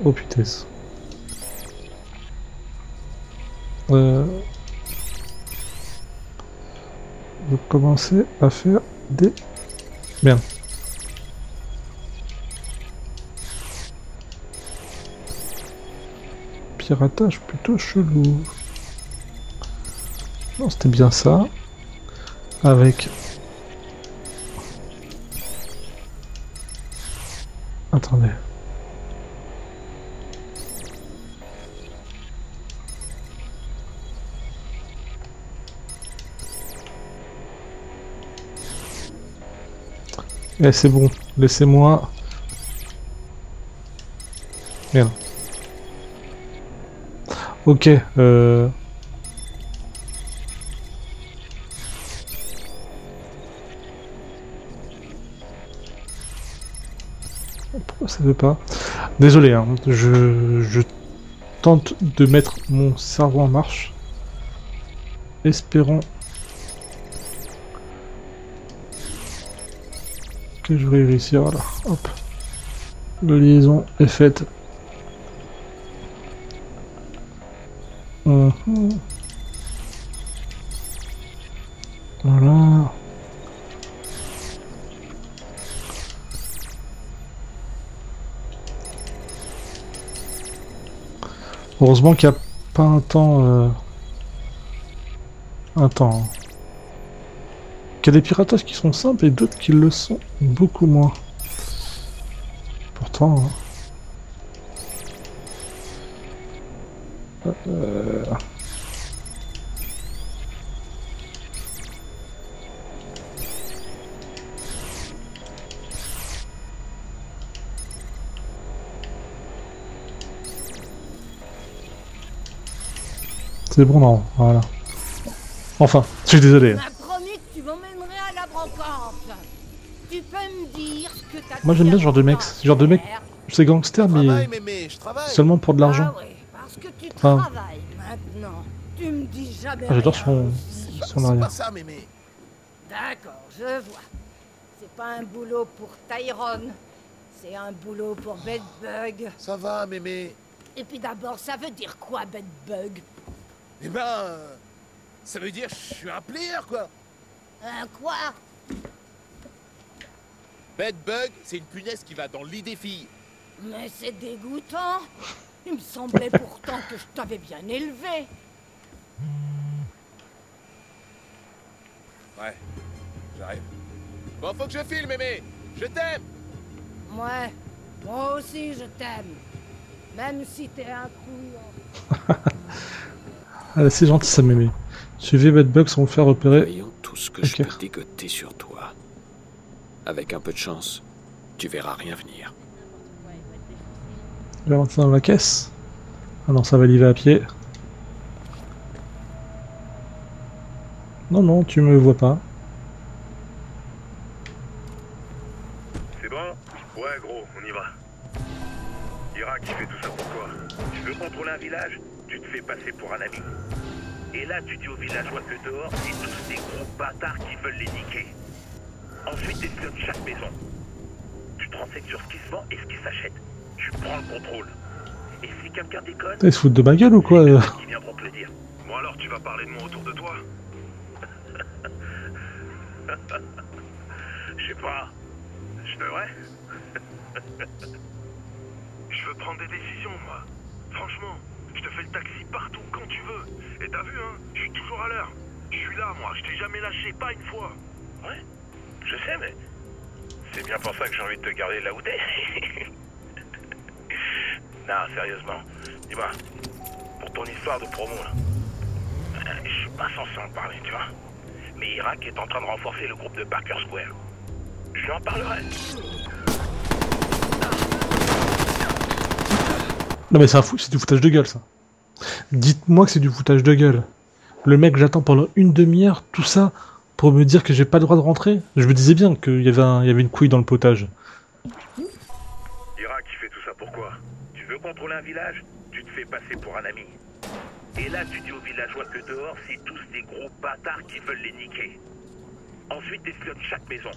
Oh putain. On va commencer à faire des... Merde. Piratage plutôt chelou. Non, c'était bien ça. Avec... Attendez. Eh, c'est bon, laissez-moi. Merde. Ok, Pourquoi ça veut pas? Désolé, hein, je tente de mettre mon cerveau en marche. Espérons que je vais réussir. Voilà, hop. La liaison est faite. Voilà. Heureusement qu'il n'y a pas un temps. Qu'il y a des piratages qui sont simples et d'autres qui le sont beaucoup moins. Pourtant. C'est bon, non, voilà. Enfin, je suis désolé. Tu m'as promis que tu m'emmènerais à la brocante. Tu peux me dire ce que t'as. Moi j'aime bien ce genre de mec. Ce genre de mec, c'est gangster, mais seulement pour de l'argent. Ah oui, parce que tu Enfin, travailles maintenant. Tu me dis jamais. j'adore rien. son arrière. D'accord, je vois. C'est pas un boulot pour Tyrone. C'est un boulot pour Bedbug. Ça va, mémé. Et puis d'abord, ça veut dire quoi, Bedbug? Eh ben... ça veut dire je suis un player, quoi. Un quoi? Bedbug, c'est une punaise qui va dans le lit des filles. Mais c'est dégoûtant. Il me semblait pourtant que je t'avais bien élevé. Ouais, j'arrive. Bon, faut que je file, mémé. Je t'aime. Ouais, moi aussi je t'aime. Même si t'es un couillon. Ah, c'est gentil ça, mémé. Suivez Bedbug sans vous faire repérer. Voyons tout ce que je peux dégoter sur toi. Avec un peu de chance, tu verras rien venir. Je vais rentrer dans la caisse. Ah non, ça va y à pied. Non, non, tu me vois pas. C'est bon? Ouais, gros, on y va. Irak, il fait tout ça pour toi. Tu veux contrôler un village? Tu te fais passer pour un ami. Et là, tu dis aux villageois que dehors, c'est tous des gros bâtards qui veulent les niquer. Ensuite, t'espionnes chaque maison. Tu te renseignes sur ce qui se vend et ce qui s'achète. Tu prends le contrôle. Et si quelqu'un déconne... Ils se foutent de ma gueule ou quoi qui viendront te le dire. Bon alors, tu vas parler de moi autour de toi? Je sais pas. Je devrais? Je veux prendre des décisions, moi. Franchement, je te fais le taxi partout, quand tu veux. Et t'as vu, hein, je suis toujours à l'heure. Je suis là, moi, je t'ai jamais lâché, pas une fois. Ouais, je sais, mais... c'est bien pour ça que j'ai envie de te garder là où t'es. Non, sérieusement. Dis-moi, pour ton histoire de promo, là, je suis pas censé en parler, tu vois. Mais Irak est en train de renforcer le groupe de Parker Square. Je lui en parlerai. Non mais c'est du foutage de gueule ça. Dites-moi que c'est du foutage de gueule. Le mec, j'attends pendant une demi-heure, tout ça, pour me dire que j'ai pas le droit de rentrer. Je me disais bien qu'il y avait une couille dans le potage. Irak, il fait tout ça pourquoi? Tu veux contrôler un village? Tu te fais passer pour un ami. Et là, tu dis aux villageois que dehors, c'est tous des gros bâtards qui veulent les niquer. Ensuite, t'espionnes chaque maison.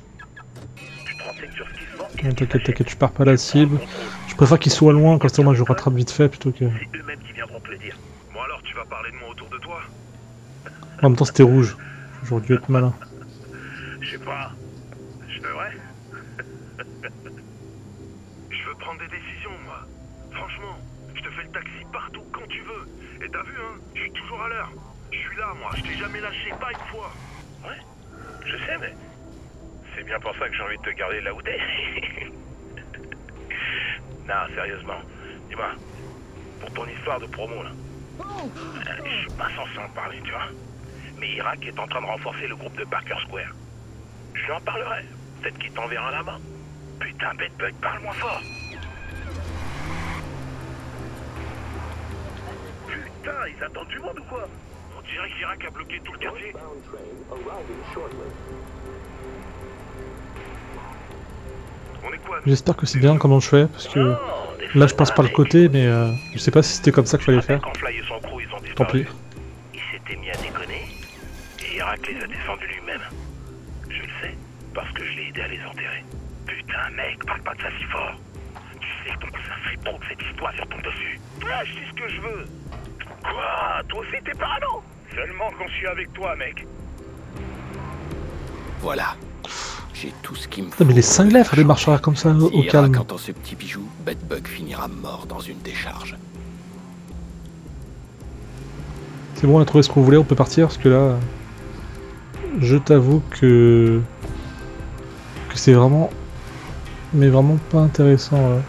Tu te renseignes sur ce qui se vend et T'inquiète, t'inquiète, je pars pas la cible. Je préfère qu'il soit loin, comme ça moi je rattrape vite fait plutôt que... c'est eux-mêmes qui viendront te le dire. Bon alors, tu vas parler de moi autour de toi? En même temps c'était rouge. J'aurais dû être malin. Je sais pas. Je devrais? Je veux prendre des décisions, moi. Franchement, je te fais le taxi partout, quand tu veux. Et t'as vu, hein, je suis toujours à l'heure. Je suis là, moi, je t'ai jamais lâché, pas une fois. Ouais, je sais, mais... c'est bien pour ça que j'ai envie de te garder là où t'es. Non, sérieusement. Dis-moi, pour ton histoire de promo, là, je suis pas censé en parler, tu vois. Mais Irak est en train de renforcer le groupe de Parker Square. Je lui en parlerai. peut-être qu'il t'enverra là-bas. Putain, Bedbug, parle moins fort. Putain, ils attendent du monde ou quoi? On dirait qu'Irak a bloqué tout le quartier. On est quoi? J'espère que c'est bien comment je fais, parce que là je passe par le côté, mais je sais pas si c'était comme ça qu'il fallait faire. Quand Fly et son crew, ils ont Tant disparu. pis. Il s'était mis à déconner, et Irak les a descendus lui-même. Je le sais, parce que je l'ai aidé à les enterrer. Putain, mec, parle pas de ça si fort. Tu sais donc ça fait trop que cette histoire sur ton dessus. Ouais, je dis ce que je veux. Quoi? Toi aussi t'es parano? Seulement quand je suis avec toi, mec. Voilà. J'ai tout ce qu'il me faut. Putain, mais les cinglés à faire des marches arrière comme ça au Si calme. Irak entend ce petit bijou, Bedbug finira mort dans une décharge. C'est bon, on a trouvé ce qu'on voulait, on peut partir, parce que là... Je t'avoue que c'est vraiment... Mais vraiment pas intéressant,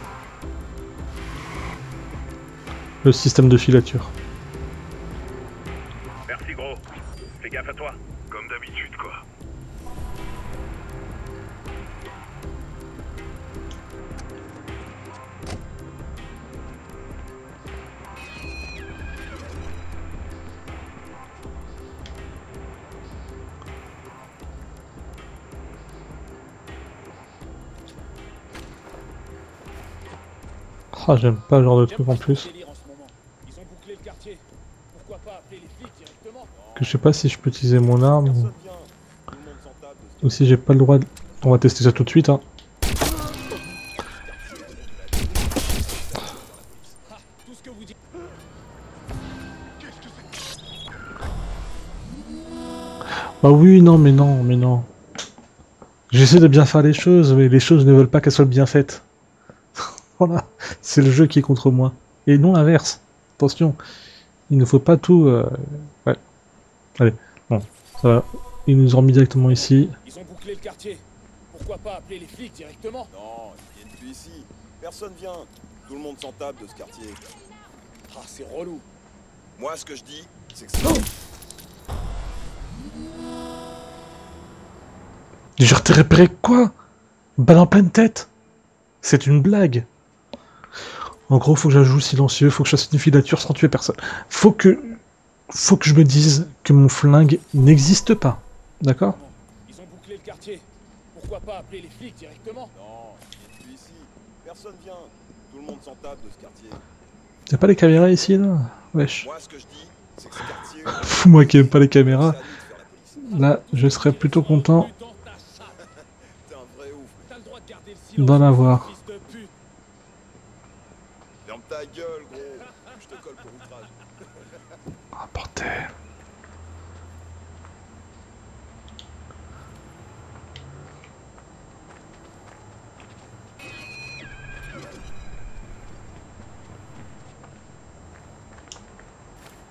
le système de filature. Merci, gros. Fais gaffe à toi. Comme d'habitude, quoi. Ah, j'aime pas ce genre de truc en plus. Que je sais pas si je peux utiliser mon arme ou si j'ai pas le droit de... On va tester ça tout de suite, hein. Bah oui, non, mais non, mais non. J'essaie de bien faire les choses, mais les choses ne veulent pas qu'elles soient bien faites. Voilà, c'est le jeu qui est contre moi. Et non l'inverse. Attention, il ne faut pas tout... Ouais. Allez, bon, ça va. Ils nous ont mis directement ici. Ils ont bouclé le quartier. Pourquoi pas appeler les flics directement? Non, ils viennent plus ici. Personne vient. Tout le monde s'en tape de ce quartier. Ah, c'est relou. Moi, ce que je dis, c'est que c'est... J'ai repéré quoi? Balle en pleine tête. C'est une blague. En gros, faut que j'ajoute silencieux, faut que je fasse une filature sans tuer personne. Faut que je me dise que mon flingue n'existe pas. D'accord? Ils ont bouclé le quartier. Pourquoi pas appeler les flics directement? Non, ils viennent plus ici. Personne vient. Tout le monde s'en tape de ce quartier. Y'a pas les caméras ici, là? Wesh. Moi, ce que je dis, c'est que ce quartier... Moi qui aime pas les caméras. Là, je serais plutôt content d'en avoir. Ferme ta gueule, gros. Je te colle pour outrage. Ah, bordel.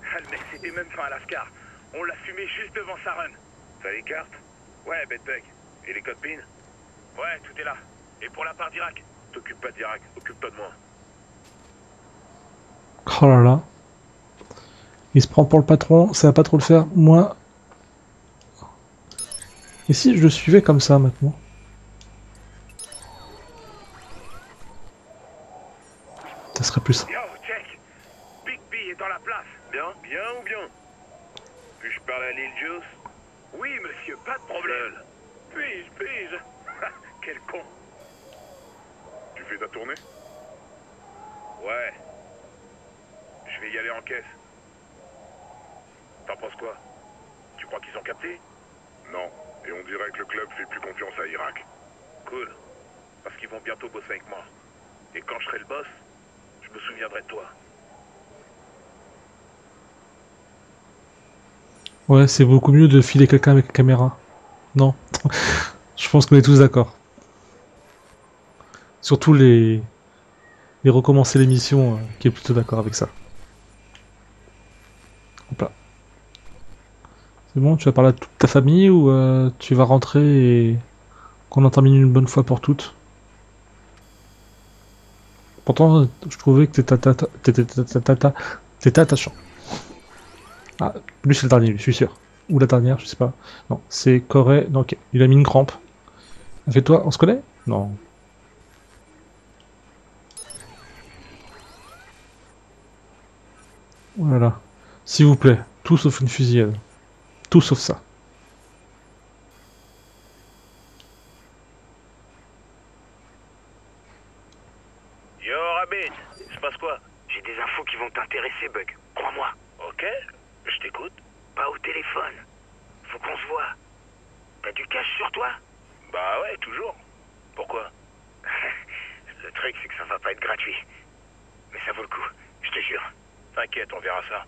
Ah, le mec s'était même fait un lascar. On l'a fumé juste devant sa run. T'as les cartes? Ouais, Bedbug. Et les codes PIN? Ouais, tout est là. Et pour la part d'Irak? T'occupe pas d'Irak, occupe-toi de moi. Oh là là. Il se prend pour le patron, ça va pas trop le faire. Moi... Et si je le suivais comme ça maintenant? Ça serait plus simple. Yo, check. Big B est dans la place. Bien? Bien ou bien? Puis-je parler à Lil Juice? Oui, monsieur, pas de problème. Puis-je? Quel con. Tu fais ta tournée? Ouais. Je vais y aller en caisse. T'en penses quoi? Tu crois qu'ils ont capté? Non. Et on dirait que le club fait plus confiance à Irak. Cool. Parce qu'ils vont bientôt bosser avec moi. Et quand je serai le boss, je me souviendrai de toi. Ouais, c'est beaucoup mieux de filer quelqu'un avec la caméra. Non. Je pense qu'on est tous d'accord. Surtout les recommencer l'émission qui est plutôt d'accord avec ça. Hop là. C'est bon, tu vas parler à toute ta famille ou tu vas rentrer et qu'on en termine une bonne fois pour toutes? Pourtant, je trouvais que t'étais attachant. Ah, lui c'est le dernier, je suis sûr. Ou la dernière, je sais pas. Non, c'est Corée. Non, ok. Il a mis une crampe. Fais-toi, on se connaît? Non. Voilà. S'il vous plaît, tout sauf une fusillade. Tout sauf ça. Yo, Rabbit, il se passe quoi? J'ai des infos qui vont t'intéresser, Bug. Crois-moi. Ok, je t'écoute. Pas au téléphone. Faut qu'on se voit. T'as du cash sur toi? Bah ouais, toujours. Pourquoi? Le truc, c'est que ça va pas être gratuit. Mais ça vaut le coup, je te jure. T'inquiète, on verra ça.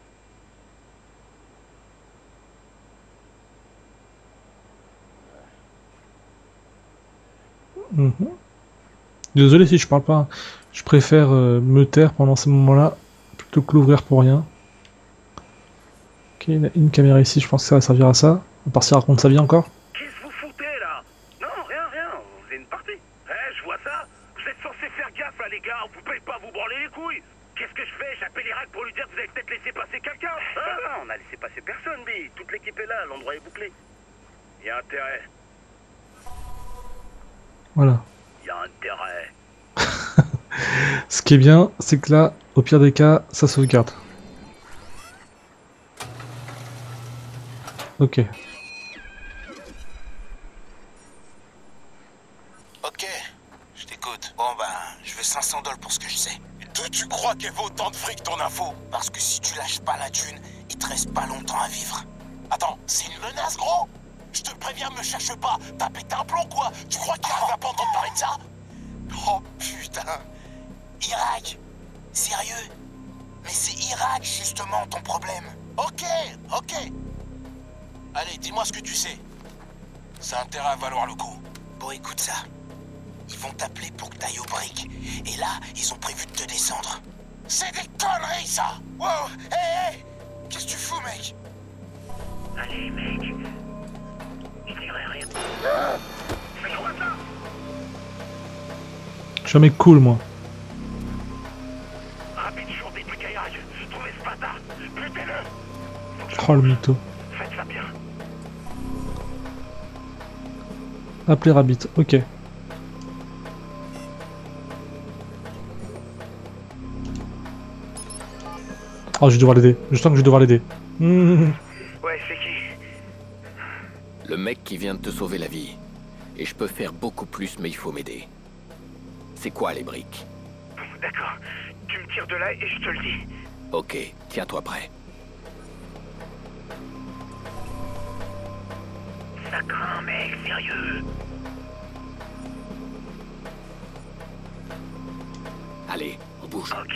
Désolé si je parle pas. Je préfère me taire pendant ces moments-là plutôt que l'ouvrir pour rien. Ok, il y a une caméra ici, je pense que ça va servir à ça. À part s'il raconte sa vie encore. Qu'est-ce que vous foutez là? Non, rien, on faisait une partie. Je vois ça. Vous êtes censés faire gaffe là les gars, vous pouvez pas vous branler les couilles. Qu'est-ce que je fais? J'appelle Irak pour lui dire que vous avez peut-être laissé passer quelqu'un. Non, on a laissé passer personne, Bi. Toute l'équipe est là, l'endroit est bouclé. Y a intérêt. Voilà. Y a intérêt. Ce qui est bien, c'est que là, au pire des cas, ça sauvegarde. Ok. Ok, je t'écoute. Bon ben, je veux 500 $ pour ce que je sais. D'où tu crois qu'elle vaut autant de fric ton info? Parce que si tu lâches pas la thune, il te reste pas longtemps à vivre. Attends, c'est une menace, gros? Je te préviens, me cherche pas. T'as pété un plomb, quoi? Tu crois qu'il va pas entendre parler de ça? Oh putain. Irak? Sérieux? Mais c'est Irak, justement, ton problème. Ok. Allez, dis-moi ce que tu sais. Ça a intérêt à valoir le coup. Bon, écoute ça. Ils vont t'appeler pour que t'ailles au brick. Et là, ils ont prévu de te descendre. C'est des conneries, ça! Wow! Hé! Qu'est-ce que tu fous, mec? Allez, mec. Je dirai rien. C'est quoi ça? Je suis un mec cool, moi. Rapide sur des bricaillage. Trouvez ce bâtard. Butez-le. Oh le mytho. Faites ça bien. Appelez Rabbit, ok. Oh, je vais devoir l'aider. Je sens que je vais devoir l'aider. Ouais, c'est qui? Le mec qui vient de te sauver la vie. Et je peux faire beaucoup plus, mais il faut m'aider. C'est quoi les briques? D'accord. Tu me tires de là et je te le dis. Ok, tiens-toi prêt. Ça craint, mec, sérieux. Allez, on bouge. Ok.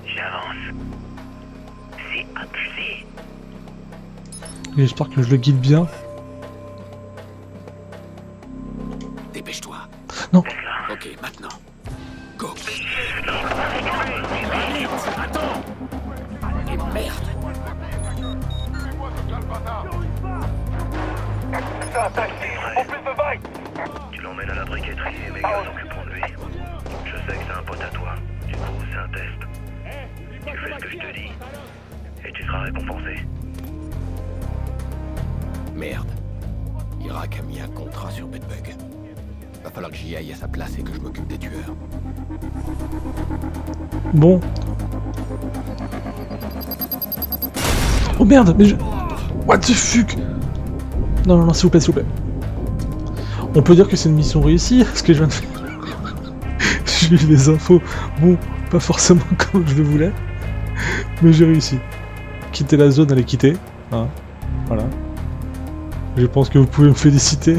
J'avance. C'est abusé. J'espère que je le guide bien. Dépêche-toi. Non. Ok, maintenant. Go. Attends. Et merde. C'est un taxi. Au plus de vagues. Tu l'emmènes à la briqueterie et mes gars s'occuperont de lui. Je sais que c'est un pote à toi. Du coup, c'est un test. Tu fais ce que je te dis. Et tu seras récompensé. Merde. Irak a mis un contrat sur Bedbug. Va falloir que j'y aille à sa place et que je m'occupe des tueurs. Bon. Oh merde, mais je... What the fuck? Non, s'il vous plaît. On peut dire que c'est une mission réussie, ce que je viens de faire. J'ai eu les infos, bon, pas forcément comme je le voulais, mais j'ai réussi. Quitter la zone, elle est quittée. Hein, voilà. Je pense que vous pouvez me féliciter.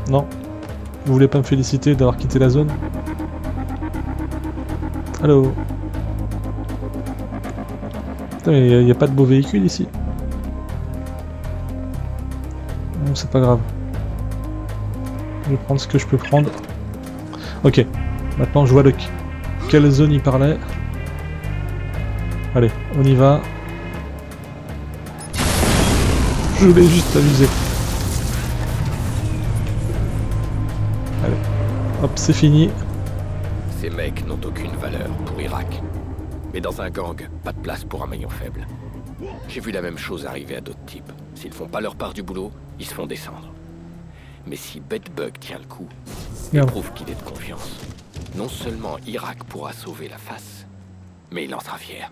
Non? Vous voulez pas me féliciter d'avoir quitté la zone? Allô? Il n'y a pas de beau véhicule ici. Non, c'est pas grave. Je vais prendre ce que je peux prendre. Ok. Maintenant je vois de quelle zone il parlait. Allez, on y va. Je l'ai juste amusé. Allez. Hop, c'est fini. Ces mecs n'ont aucune valeur pour Irak. Mais dans un gang, pas de place pour un maillon faible. J'ai vu la même chose arriver à d'autres types. S'ils font pas leur part du boulot, ils se font descendre. Mais si Bedbug tient le coup, et prouve qu'il est de confiance, non seulement Irak pourra sauver la face, mais il en sera fier.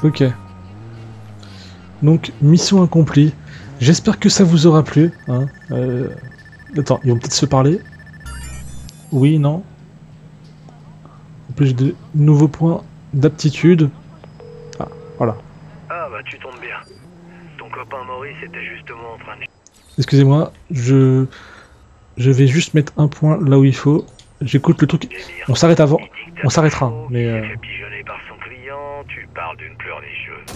Ok. Donc, mission accomplie. J'espère que ça vous aura plu. Hein. Attends, ils vont peut-être se parler. Oui, non. En plus, j'ai de nouveaux points d'aptitude. Ah, voilà. Ah bah tu tombes bien. Ton copain Maurice était justement en train de... Excusez-moi, je vais juste mettre un point là où il faut. J'écoute le truc. On s'arrête avant. On s'arrêtera. Mais fait pigeonner par son client, tu parles d'une pleurnicheuse.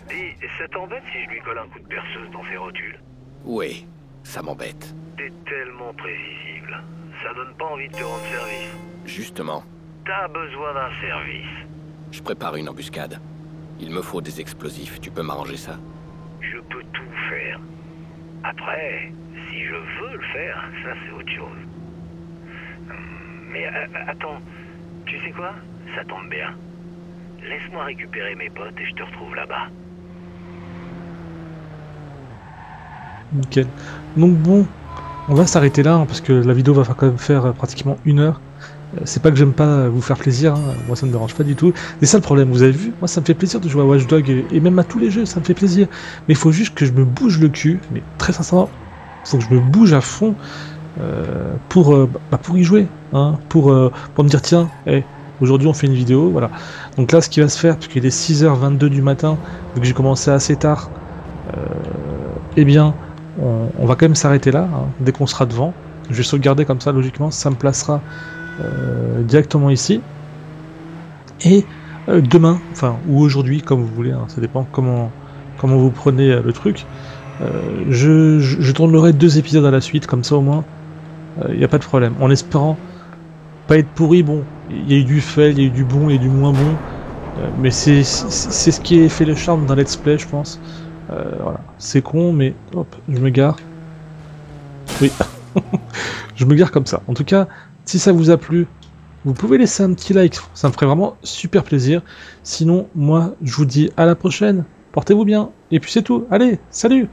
Dis, ça t'embête si je lui colle un coup de perceuse dans ses rotules? Oui, ça m'embête. T'es tellement prévisible. Ça donne pas envie de te rendre service. Justement, T'as besoin d'un service. je prépare une embuscade. Il me faut des explosifs, tu peux m'arranger ça? Je peux tout faire. Après, si je veux le faire, ça c'est autre chose. Mais attends, tu sais quoi? Ça tombe bien. Laisse-moi récupérer mes potes et je te retrouve là-bas. nickel. Donc bon, on va s'arrêter là hein, parce que la vidéo va quand même faire pratiquement 1 heure. C'est pas que j'aime pas vous faire plaisir, hein. Moi ça me dérange pas du tout. C'est ça le problème, vous avez vu? Moi ça me fait plaisir de jouer à Watch Dogs et même à tous les jeux, ça me fait plaisir. Mais il faut juste que je me bouge le cul, mais très sincèrement, il faut que je me bouge à fond pour y jouer, hein, pour me dire tiens, hey, aujourd'hui on fait une vidéo, voilà. Donc là ce qui va se faire, puisqu'il est 6h22 du matin, vu que j'ai commencé assez tard, eh bien on va quand même s'arrêter là, hein, dès qu'on sera devant. Je vais sauvegarder comme ça, logiquement, ça me placera directement ici. Et demain, enfin, ou aujourd'hui, comme vous voulez, hein, ça dépend comment vous prenez le truc, je tournerai 2 épisodes à la suite, comme ça au moins, il n'y a pas de problème. En espérant pas être pourri, bon, il y a eu du fail, il y a eu du bon, il y a eu du moins bon, mais c'est ce qui fait le charme d'un let's play, je pense. Voilà, c'est con, mais hop, je me gare. Oui, je me gare comme ça. En tout cas, si ça vous a plu, vous pouvez laisser un petit like, ça me ferait vraiment super plaisir. Sinon, moi, je vous dis à la prochaine, portez-vous bien, et puis c'est tout. Allez, salut!